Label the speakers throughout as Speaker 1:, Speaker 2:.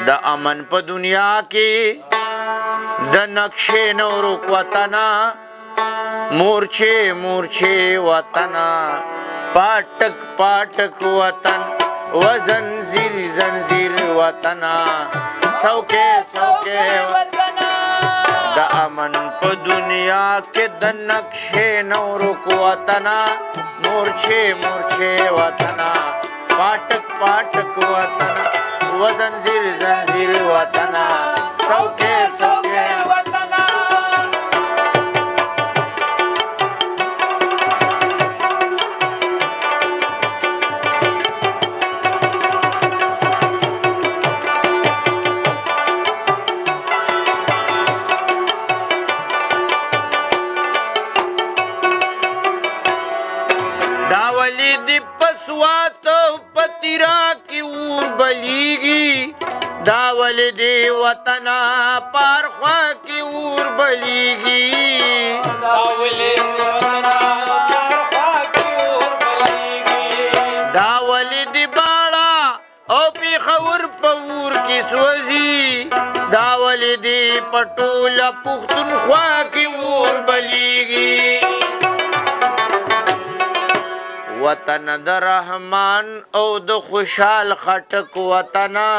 Speaker 1: د امن په دنیا کې د نقشې نورک وطنا مورچه مورچه وطنا پاټک پاټک وطن و زنزیر زنزیر وطنا سوکے سوکے وطنا د امن په دنیا کې د نقشې نورک وطنا مورچه مورچه وطنا پاټک پاټک وطنا و زنزیر زنزیر وطنا سوکے سوکے وطنا داولی دی پسوات پتیرا کی اور بلیگی داولی دی وطنا پارخوا کی اور بلیگی داولی دی وطنا پارخوا کی اور بلیگی داولی دی باڑا او پی خور پور کی سوزی داولی دی پٹولا پختونخوا کی اور بلیگی وطن د رحمان او د خوشحال خټک وطنا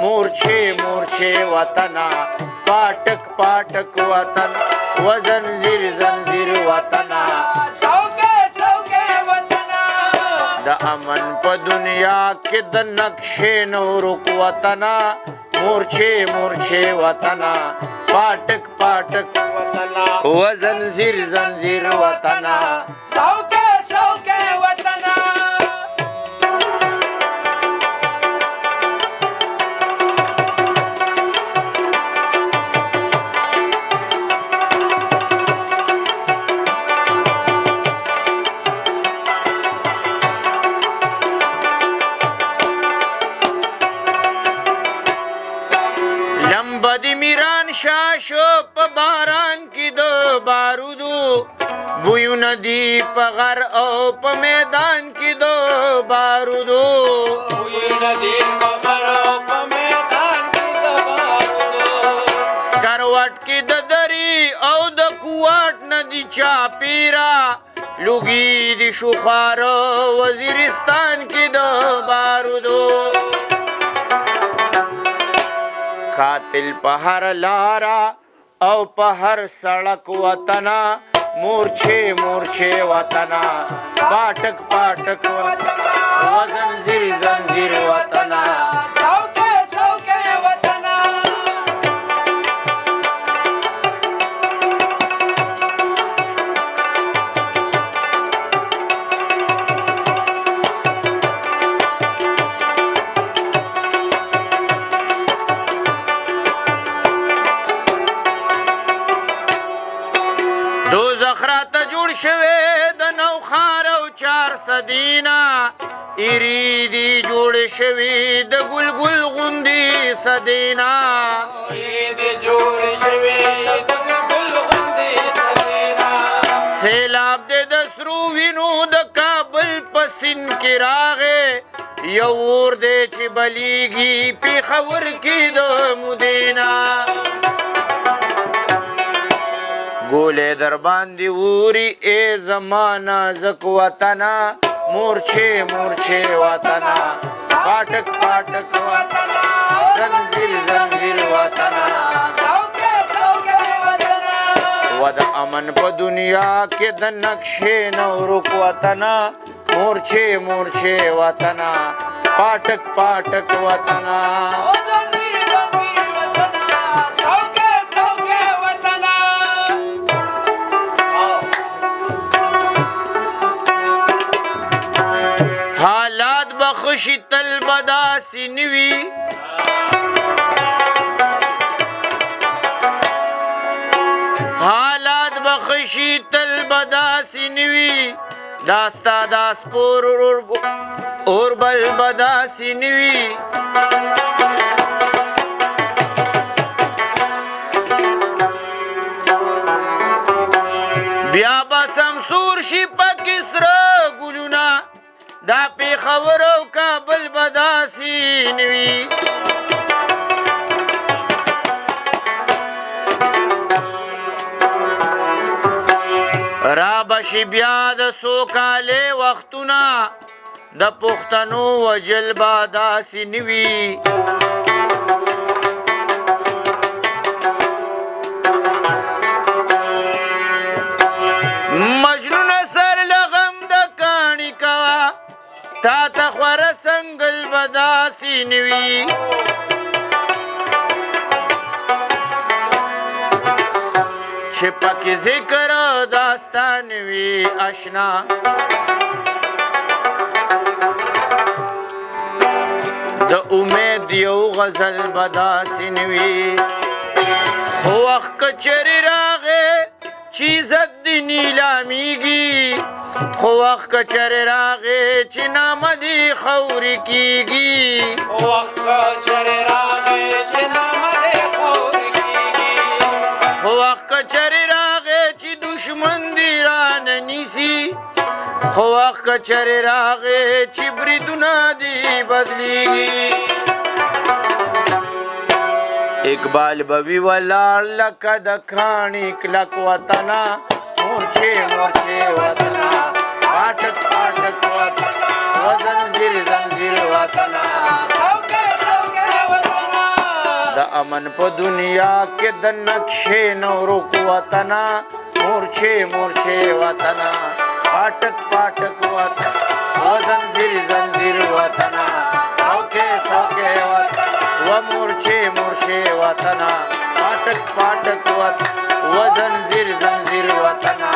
Speaker 1: مورچه مورچه وطنا پاټک پاټک وطن و زنزیر زنزیر وطنا سوکے سوکے وطنا د امن په دنیا کې د نقشې نورک وطنا مورچه مورچه وطنا پاټک پاټک وطنا و زنزیر زنزیر وطنا سوکے سوکے وطنا لمبه د میران شاشو په باران کې د بارودو بویونه دي په غر او په میدان کې د بارودو بویونه دي په غر او په میدان کې د بارودو سکروټ کې د دری او د کوټ نه دي چاپیرا لوګي دي شوخار وزیرستان کې د بارودو قاتل په هر لارا او په هر سړک وطنا مورچه مورچه وطنا پاټک پاټک وطنا و زنزیر زنزیر وطنا سوکے سوکے وطنا دوزخ راته جوړ شوی د نوخار او 400 دینا ایری دی جوړ شوی د ګلګل غوندې سدینا ایری دی جوړ شوی د ګلګل غوندې سدینا سیلاب دې د سرو وینو د کابل په سین کې راغې یو اور دې چې بلیږي پېښور کې د مدینا گولے در باندی اوری اے زمانہ زک وطنا مورچے مورچے وطنا پاٹک پاٹک وطنا زنزیر زنزیر وطنا سوکے سوکے وطنا ود امن پا دنیا کے د نقشے نورک وطنا مورچے مورچے وطنا پاٹک پاٹک وطنا حالات بخشی تل بداسی نوی حالات بخشی تل بداسی نوی داستا داس پور اور بل بداسی نوی بیا بسم سور شی پاکستر گلونا دا پیښور او کابل بداسي نوي چې بیا د سوکالۍ وختونه د پښتنو وجل به داسې نه وي مجنون سر له غم د کاڼي کوه تا ته خوره سنګل به داسې نه وي چې پکې ذکر داستان وي اشنا د امید یو غزل به داسې نه وي خو وخت که چېرې راغې چې عزت دې نیلامیږي خو وخت که چېرې راغې چې نامه دې خورې کېږي خو وخت که چېرې راغې چې دشمن دې رانه نیسي خو وخت که چېرې راغې چې بریدونه دې بدلېږي اقبال بوی ولاړ لکه د کاڼي کلک وطنه مورچې مورچې وطنه پاټک پاټک وطنه وزنځیر زنځیر وطنه د امن په دنیا کې د نقشې نورک وطنه مورچې مورچې وطنه پاټک پاټک وطنه وزنځیر زنځیر وطنه سوکې سوکې وطنه و مورچې مورچې وطنه پاټک پاټک وطنه وزنځیر زنځیر وطنه